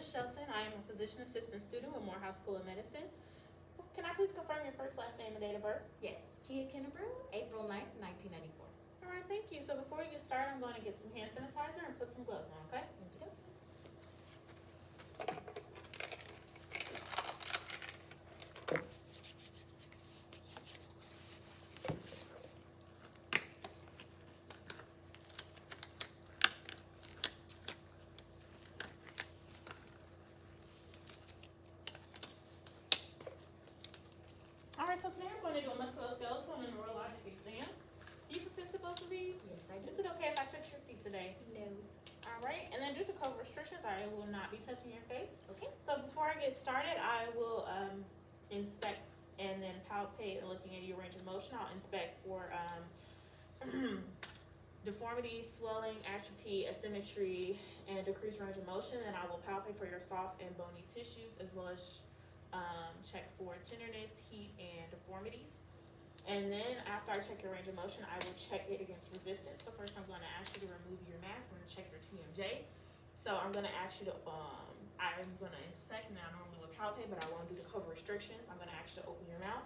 Georgia Shelton. I am a physician assistant student with Morehouse School of Medicine. Can I please confirm your first, last name, and date of birth? Yes, Kia Kennebrew, April 9th, 1994. All right, thank you. So before we get started, I'm going to get some hand sanitizer and put some gloves on, okay? Thank you. All right, so today I'm going to do a musculoskeletal and neurological exam. You consent to both of these? Yes, I do. Is it okay if I touch your feet today? No. All right, and then due to COVID restrictions, I will not be touching your face. Okay. So before I get started, I will inspect and then palpate and looking at your range of motion. I'll inspect for deformity, swelling, atrophy, asymmetry, and decreased range of motion. And I will palpate for your soft and bony tissues as well as check for tenderness, heat, and deformities. And then after I check your range of motion, I will check it against resistance. So first I'm going to ask you to remove your mask. I'm going to check your TMJ. So I'm going to ask you to, I'm going to inspect. Now I normally would palpate, but I won't do the cover restrictions. I'm going to ask you to open your mouth,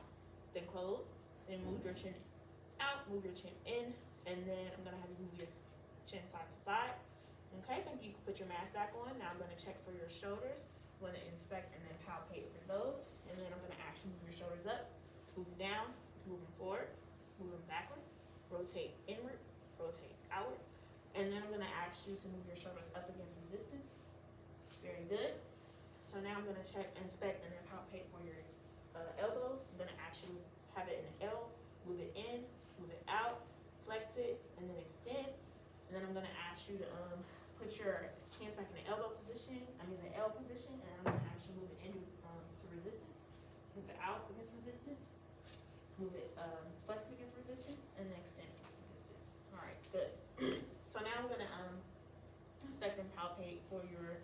then close, then move your chin out, move your chin in, and then I'm going to have you move your chin side to side. Okay, then you can put your mask back on. Now I'm going to check for your shoulders. I'm going to inspect and then palpate for those. And then I'm going to ask you to move your shoulders up, moving down, moving forward, moving backward, rotate inward, rotate outward. And then I'm going to ask you to move your shoulders up against resistance. Very good. So now I'm going to check, inspect, and then palpate for your elbows. I'm going to ask you to have it in an L, move it in, move it out, flex it, and then extend. And then I'm going to ask you to put your hands back in the elbow position, the L position, and I'm going to ask you to move it into to resistance, move it out against resistance, move it, flex it against resistance, and then extend it against resistance. All right, good. So now I'm gonna inspect and palpate for your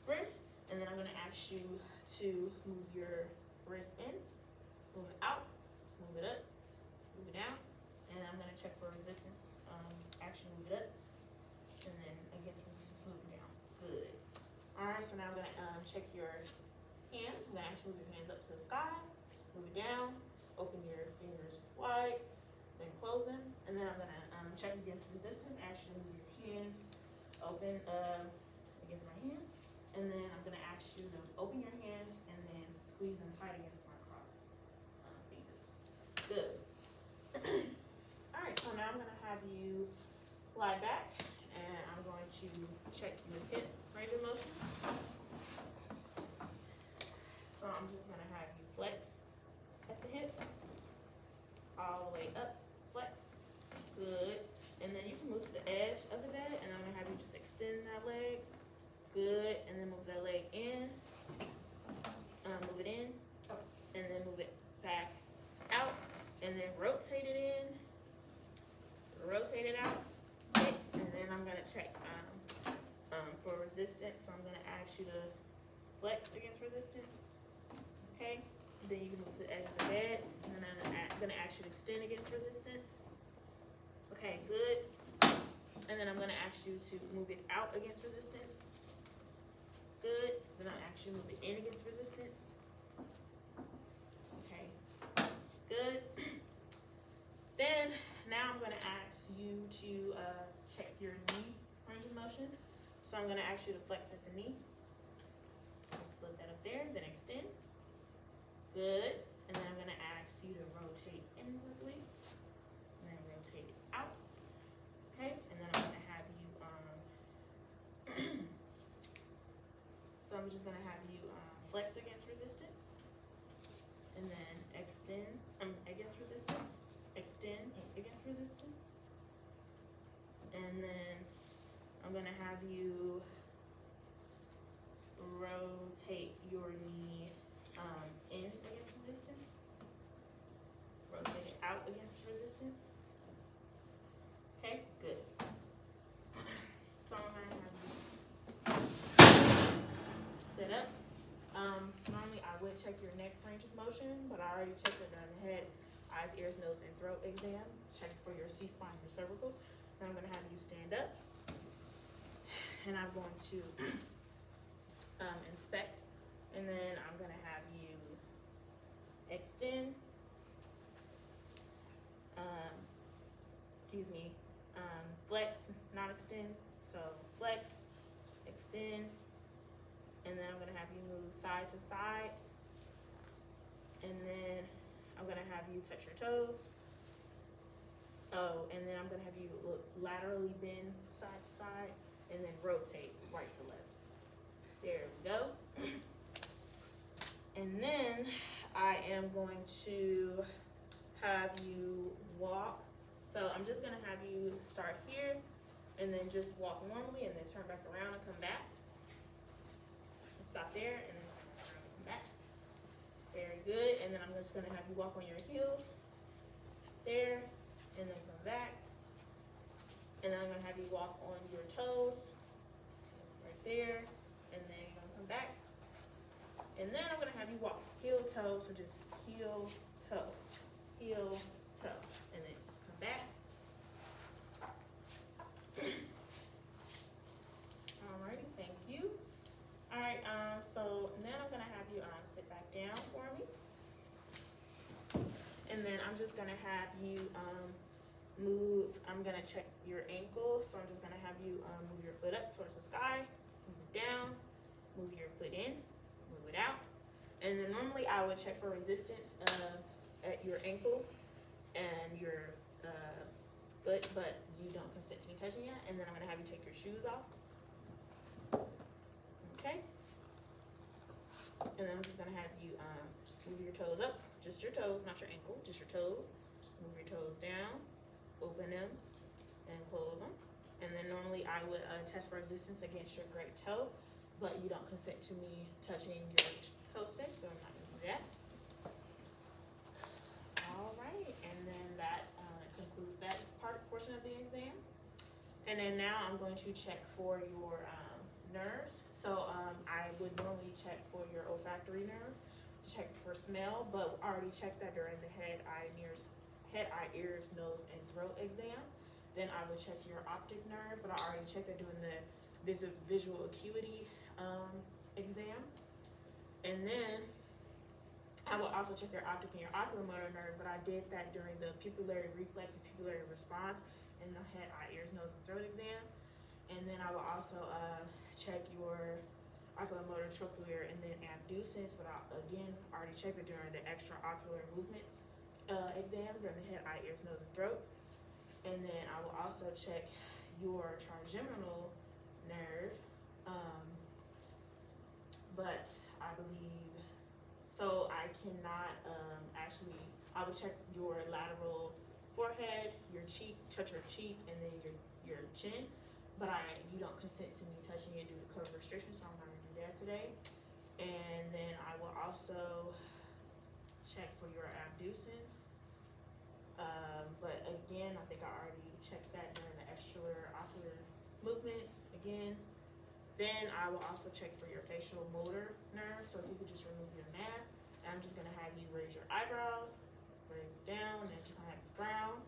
wrist, and then I'm gonna ask you to move your wrist in, move it out, move it up, move it down, and I'm gonna check for resistance. Actually move it up, and then against resistance, move it down. Good. All right, so now I'm gonna check your hands. I'm gonna actually move your hands up to the sky, move it down, open your fingers wide, then close them, and then I'm gonna check against resistance. Actually move your hands open against my hand, and then I'm gonna ask you to open your hands and then squeeze them tight against my cross fingers. Good. All right, so now I'm gonna have you lie back, and I'm going to check your hip range of motion. So I'm just gonna have you flex at the hip, all the way up, flex, good. And then you can move to the edge of the bed, and I'm gonna have you just extend that leg, good. And then move that leg in, move it in, and then move it back out, and then rotate it in, rotate it out, okay. And then I'm gonna check for resistance. So I'm gonna ask you to flex against resistance, okay. Then you can move to the edge of the bed, and then I'm gonna ask you to extend against resistance. Okay, good. And then I'm gonna ask you to move it out against resistance. Good. Then I'll ask you to move it in against resistance. Okay, good. Then now I'm gonna ask you to check your knee range of motion. So I'm gonna ask you to flex at the knee. Just flip that up there, then extend. Good. And then I'm gonna ask you to rotate inwardly, and then rotate it out. Okay. And then I'm gonna have you so I'm just gonna have you flex against resistance, and then extend against resistance, extend against resistance, and then I'm gonna have you rotate your knee in against resistance, rotate it out against resistance. Okay, good. So I'm gonna have you sit up. Normally I would check your neck range of motion, but I already checked it on the head, eyes, ears, nose, and throat exam. Check for your C-spine, your cervical. Now I'm gonna have you stand up, and I'm going to inspect. And then I'm gonna have you extend, flex, not extend. So flex, extend, and then I'm gonna have you move side to side. And then I'm gonna have you touch your toes. Oh, and then I'm gonna have you laterally bend side to side, and then rotate right to left. There we go. And then I am going to have you walk. So I'm just gonna have you start here, and then just walk normally, and then turn back around and come back. And stop there, and then turn around and come back. Very good. And then I'm just gonna have you walk on your heels. There, and then come back. And then I'm gonna have you walk on your toes. Right there, and then you're gonna come back. And then I'm gonna have you walk heel toe, so just heel toe, heel toe, and then just come back. Alrighty, thank you. All right, so then I'm gonna have you sit back down for me, and then I'm just gonna have you move. I'm gonna check your ankle, so I'm just gonna have you move your foot up towards the sky, move it down, move your foot in, move it out. And then normally I would check for resistance at your ankle and your foot, but you don't consent to me touching it. And then I'm gonna have you take your shoes off. Okay. And then I'm just gonna have you move your toes up, just your toes, not your ankle, just your toes. Move your toes down, open them, and close them. And then normally I would test for resistance against your great toe, but you don't consent to me touching your toe stick, so I'm not gonna do that. All right, and then that concludes that portion of the exam. And then now I'm going to check for your nerves. So I would normally check for your olfactory nerve to check for smell, but I already checked that during the head, eye, ears, nose, and throat exam. Then I would check your optic nerve, but I already checked that during the visual acuity exam. And then I will also check your optic and your oculomotor nerve, but I did that during the pupillary reflex and pupillary response in the head, eye, ears, nose, and throat exam. And then I will also check your oculomotor, trochlear, and then abducens, but I, again, already checked it during the extraocular movements exam during the head, eye, ears, nose, and throat. And then I will also check your trigeminal nerve, but I believe, so I cannot actually, I would check your lateral forehead, your cheek, touch your cheek, and then your chin, but you don't consent to me touching it due to code restrictions, so I'm not gonna do that today. And then I will also check for your abducens, but again, I think I already checked that during the extraocular movements again. Then I will also check for your facial motor nerve, so if you could just remove your mask. And I'm just gonna have you raise your eyebrows, raise it down, and just gonna have you frown.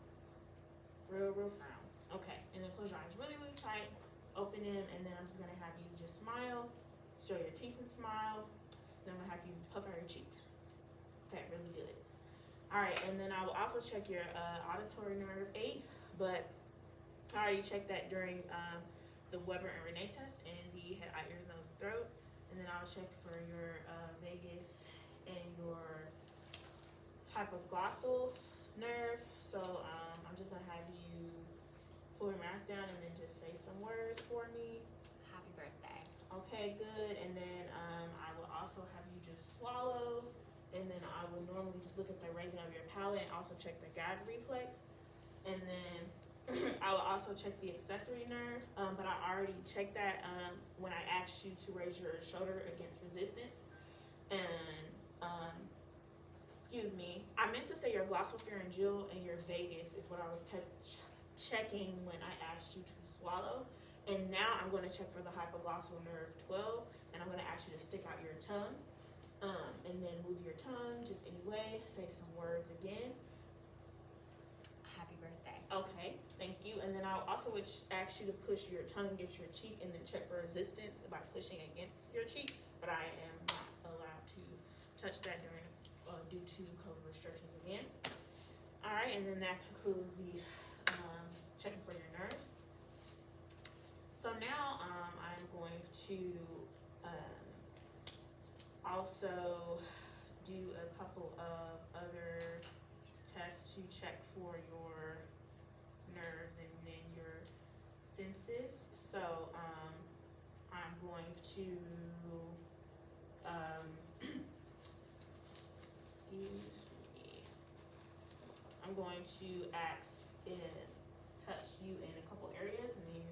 Real frown. Okay, and then close your eyes really tight, open them, and then I'm just gonna have you just smile, show your teeth and smile. Then I'm gonna have you puff out your cheeks. Okay, really good. All right, and then I will also check your auditory nerve 8, but I already checked that during the Weber and Renee test and the head, eye, ears, nose, and throat. And then I'll check for your vagus and your hypoglossal nerve. So I'm just gonna have you pull your mask down and then just say some words for me. Happy birthday. Okay, good. And then I will also have you just swallow. And then I will normally just look at the raising of your palate and also check the gag reflex. And then I will also check the accessory nerve, but I already checked that when I asked you to raise your shoulder against resistance. And excuse me, I meant to say your glossopharyngeal and your vagus is what I was checking when I asked you to swallow. And now I'm going to check for the hypoglossal nerve 12, and I'm going to ask you to stick out your tongue, and then move your tongue just anyway. Say some words again. Happy birthday. Okay, thank you. And then I also would ask you to push your tongue against your cheek and then check for resistance by pushing against your cheek. But I am not allowed to touch that during due to COVID restrictions again. All right, and then that concludes the checking for your nerves. So now I'm going to also do a couple of other tests to check for your nerves and then your senses. So I'm going to excuse me. I'm going to touch you in a couple areas, and then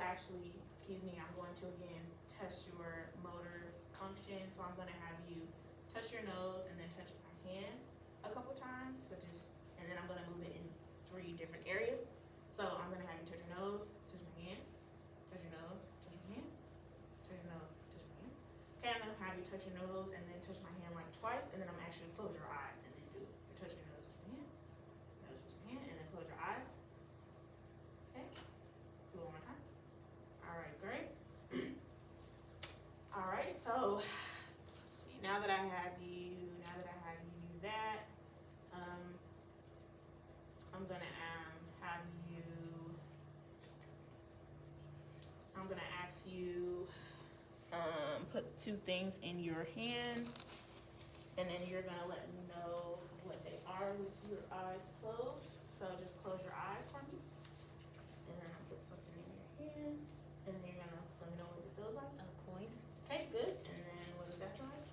actually, excuse me. I'm going to again test your motor function. So I'm going to have you touch your nose and then touch my hand a couple times. And then I'm going to move it in 3 different areas. So I'm going to have you touch your nose, touch my hand, touch your nose, touch my hand, touch your nose, touch my hand. Okay, I'm going to have you touch your nose and then touch my hand like twice, and then I'm actually close your eyes and then do you touch your nose, touch my hand, nose, touch my hand, and then close your eyes. Okay, do it one more time. All right, great. All right, so now that I have you do that, I'm gonna ask you put 2 things in your hand, and then you're gonna let me know what they are with your eyes closed. So just close your eyes for me, and then I'll put something in your hand, and then you're gonna let me know what it feels like. A coin. Okay, good. And then what does that feel like?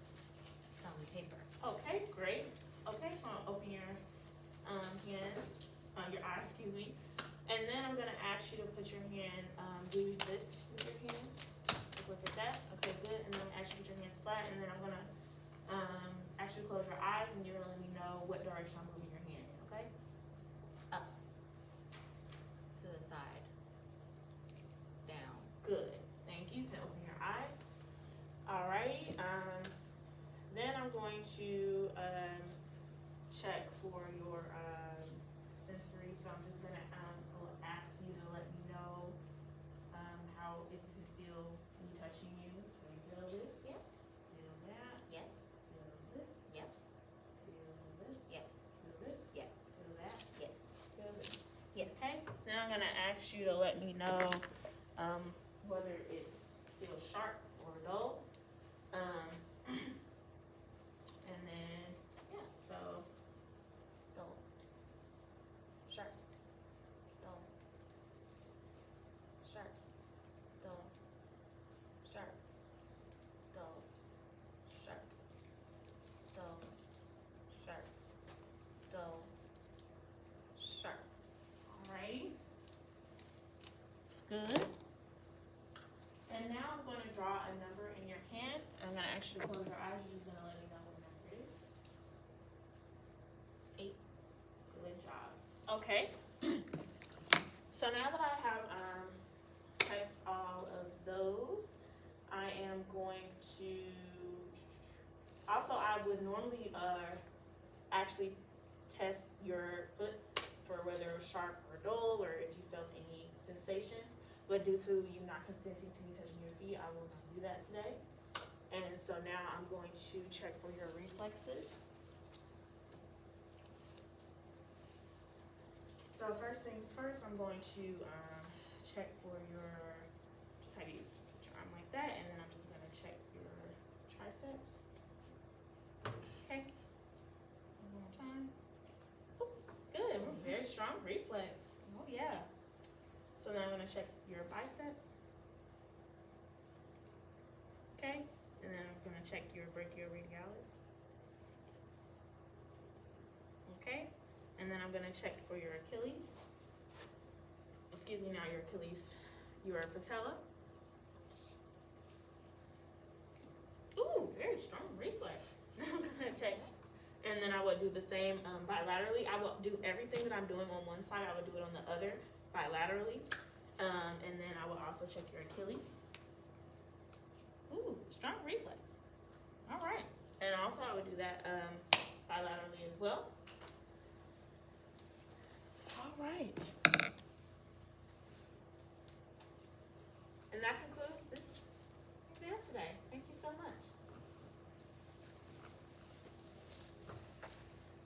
Some paper. Okay, great. Okay, so I'll open your your eye, excuse me. And then I'm gonna ask you to put your hand, do this with your hands. So look at that. Okay, good. And then I'm gonna ask you to put your hands flat, and then I'm gonna ask you to close your eyes, and you're gonna let me know what direction I'm moving your hand in, okay? Up. To the side. Down. Good. Thank you. Then open your eyes. Alrighty. Then I'm going to check for your sensory. So I'm just gonna ask you to let me know how if you can feel me touching you. So you feel this? Yep. Feel that? Yes. Feel this? Yep. Feel this? Yes. Feel this? Yes. Feel that? Yes. Feel this? Yes. Okay. Now I'm gonna ask you to let me know whether it feels sharp or dull. And then yeah, so Dull. Sharp. Dull. Sharp. Dull. Sharp. Dull. Sharp. Dull. Sharp. Dull. Sharp. alrighty. Good. And now I'm going to draw a number in your hand. I'm going to ask you to close your eyes. You're just going to let me know what number it is. 8. Good job. Okay. So now that I have checked all of those, I am going to. Also, I would normally actually test your foot for whether it was sharp or dull, or if you felt any sensations. But due to you not consenting to me touching your feet, I will not do that today. And so now I'm going to check for your reflexes. So first things first, I'm going to check for your, just have you put your arm like that, and then I'm just gonna check your triceps. Okay, one more time. Ooh, good, very strong reflex. Oh yeah. So then I'm gonna check your biceps. Okay, and then I'm gonna check your brachioradialis. Okay, and then I'm gonna check for your Achilles. Excuse me, not your Achilles, your patella. Ooh, very strong reflex. I'm gonna check, and then I would do the same bilaterally. I will do everything that I'm doing on one side, I would do it on the other bilaterally. And then I will also check your Achilles. Ooh, strong reflex. All right. And also I would do that bilaterally as well. All right. And that